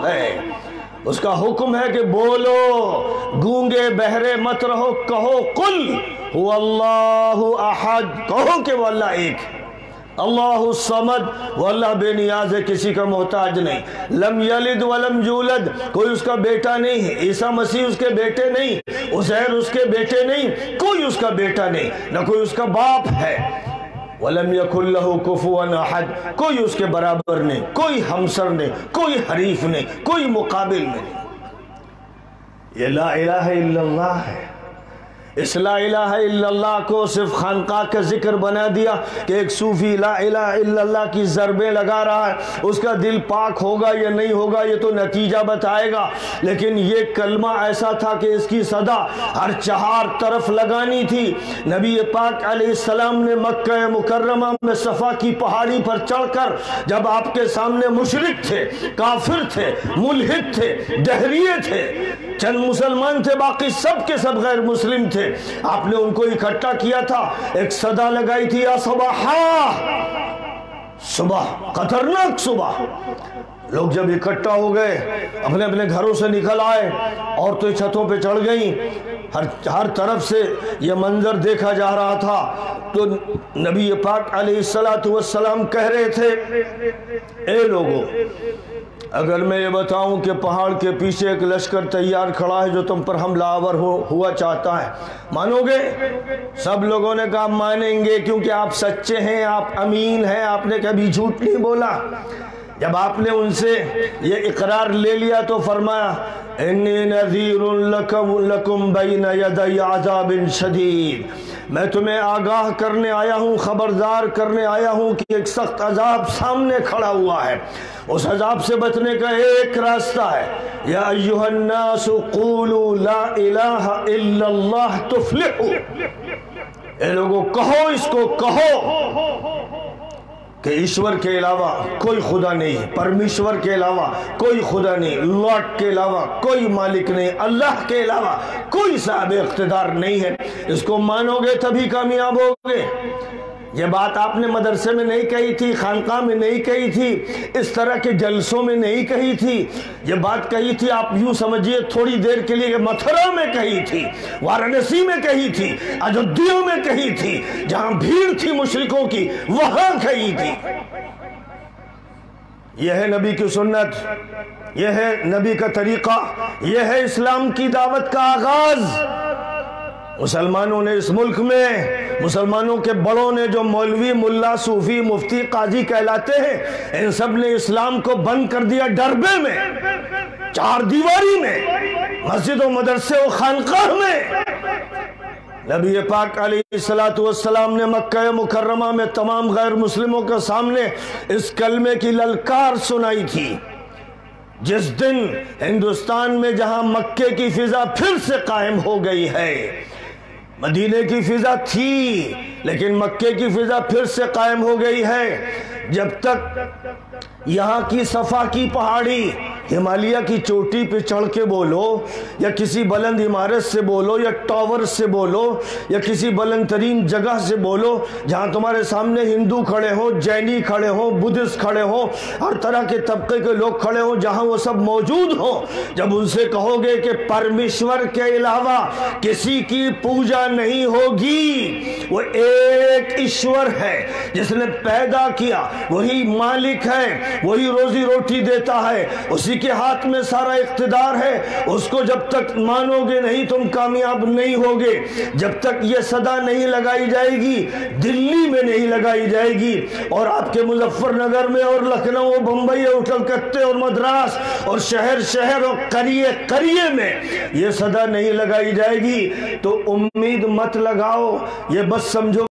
ہے، اس کا حکم ہے کہ بولو، گونگے بہرے مت رہو، کہو قل هو اللہ احد، کہو کہ وہ اللہ ایک ہے، اللہ الصمد، وہ اللہ بے نیاز ہے، کسی کا محتاج نہیں، لم یلد ولم یولد، کوئی اس کا بیٹا نہیں ہے، عیسیٰ مسیح اس کے بیٹے نہیں، عزیر اس کے بیٹے نہیں، کوئی اس کا بیٹا نہیں، نہ کوئی اس کا باپ ہے، وَلَمْ يَكُنْ لَهُ كُفُوًا أَحَدٌ، کوئی اس کے برابر نہیں، کوئی ہمسر نہیں، کوئی حریف نہیں، کوئی مقابل نہیں۔ یہ لا الہ الا اللہ ہے۔ اس لا الہ الا اللہ کو صرف خانقاہ کا ذکر بنا دیا کہ ایک صوفی لا الہ الا اللہ کی ضربیں لگا رہا ہے، اس کا دل پاک ہوگا یا نہیں ہوگا یہ تو نتیجہ بتائے گا، لیکن یہ کلمہ ایسا تھا کہ اس کی صدا ہر چہار طرف لگانی تھی۔ نبی پاک علیہ السلام نے مکہ مکرمہ میں صفا کی پہاڑی پر چڑھ کر جب آپ کے سامنے مشرک تھے، کافر تھے، ملحد تھے، دہریے تھے، چند مسلمان تھے، باقی سب کے سب غیر مسلم تھے، آپ نے ان کو اکٹھا کیا تھا، ایک صدا لگائی تھی، یا صباحا، صبح، خطرناک صبح۔ لوگ جب اکٹھا ہو گئے، اپنے اپنے گھروں سے نکل آئے، عورتیں چھتوں پہ چڑھ گئیں، ہر طرف سے یہ منظر دیکھا جا رہا تھا، تو نبی پاک علیہ السلام کہہ رہے تھے، اے لوگوں، اگر میں یہ بتاؤں کہ پہاڑ کے پیچھے ایک لشکر تیار کھڑا ہے جو تم پر حملہ آور ہوا چاہتا ہے، مانو گے؟ سب لوگوں نے کہا مانیں گے، کیونکہ آپ سچے ہیں، آپ امین ہیں، آپ نے کبھی جھوٹ نہیں بولا۔ جب آپ نے ان سے یہ اقرار لے لیا تو فرمایا، انی نذیر لکم بین یدی عذاب شدید، میں تمہیں آگاہ کرنے آیا ہوں، خبردار کرنے آیا ہوں کہ ایک سخت عذاب سامنے کھڑا ہوا ہے، اس عذاب سے بچنے کا ایک راستہ ہے، یا ایھا الناس قولوا لا الہ الا اللہ تفلحوا، اے لوگوں کہو، اس کو کہو کہ ایشور کے علاوہ کوئی خدا نہیں، پرمیشور کے علاوہ کوئی خدا نہیں، لاٹ کے علاوہ کوئی مالک نہیں، اللہ کے علاوہ کوئی صاحب اقتدار نہیں ہے، اس کو مانو گے تبھی کامیاب ہوگے۔ یہ بات آپ نے مدرسے میں نہیں کہی تھی، خانقاہ میں نہیں کہی تھی، اس طرح کے جلسوں میں نہیں کہی تھی، یہ بات کہی تھی آپ یوں سمجھیے تھوڑی دیر کے لیے متھرا میں کہی تھی، وارانسی میں کہی تھی، اجودھیا میں کہی تھی، جہاں بھیڑ تھی مشرکوں کی وہاں کہی تھی۔ یہ ہے نبی کی سنت، یہ ہے نبی کا طریقہ، یہ ہے اسلام کی دعوت کا آغاز۔ مسلمانوں نے اس ملک میں، مسلمانوں کے بڑوں نے جو مولوی، ملا، صوفی، مفتی، قاضی کہلاتے ہیں، ان سب نے اسلام کو بند کر دیا ڈربے میں، چار دیواری میں، مسجد و مدرسے و خانقاہ میں۔ نبی پاک علیہ السلام نے مکہ مکرمہ میں تمام غیر مسلموں کے سامنے اس کلمے کی للکار سنائی تھی۔ جس دن ہندوستان میں جہاں مکے کی فضا پھر سے قائم ہو گئی ہے، مدینے کی فضا تھی لیکن مکے کی فضا پھر سے قائم ہو گئی ہے، جب تک یہاں کی صفا کی پہاڑی، ہمالیہ کی چوٹی پہ چڑھ کے بولو، یا کسی بلند عمارت سے بولو، یا ٹاور سے بولو، یا کسی بلند ترین جگہ سے بولو جہاں تمہارے سامنے ہندو کھڑے ہوں، جینی کھڑے ہوں، بدھسٹ کھڑے ہوں، ہر طرح کے طبقے کے لوگ کھڑے ہوں، جہاں وہ سب موجود ہوں، جب ان سے کہو گے کہ پرمیشور کے علاوہ کسی کی پوجا نہیں ہوگی، وہ ایک ایشور ہے جس نے پیدا کیا، وہی مالک ہے، وہی روزی روٹی دیتا ہے، اسی کے ہاتھ میں سارا اقتدار ہے، اس کو جب تک مانو گے نہیں تم کامیاب نہیں ہوگے۔ جب تک یہ صدا نہیں لگائی جائے گی، دلی میں نہیں لگائی جائے گی، اور آپ کے مظفر نگر میں اور لکھنؤ اور بمبئی اور کلکتے اور مدراس اور شہر شہر اور قریے قریے میں یہ صدا نہیں لگائی جائے گی، تو امید مت لگاؤ، یہ بس سمجھو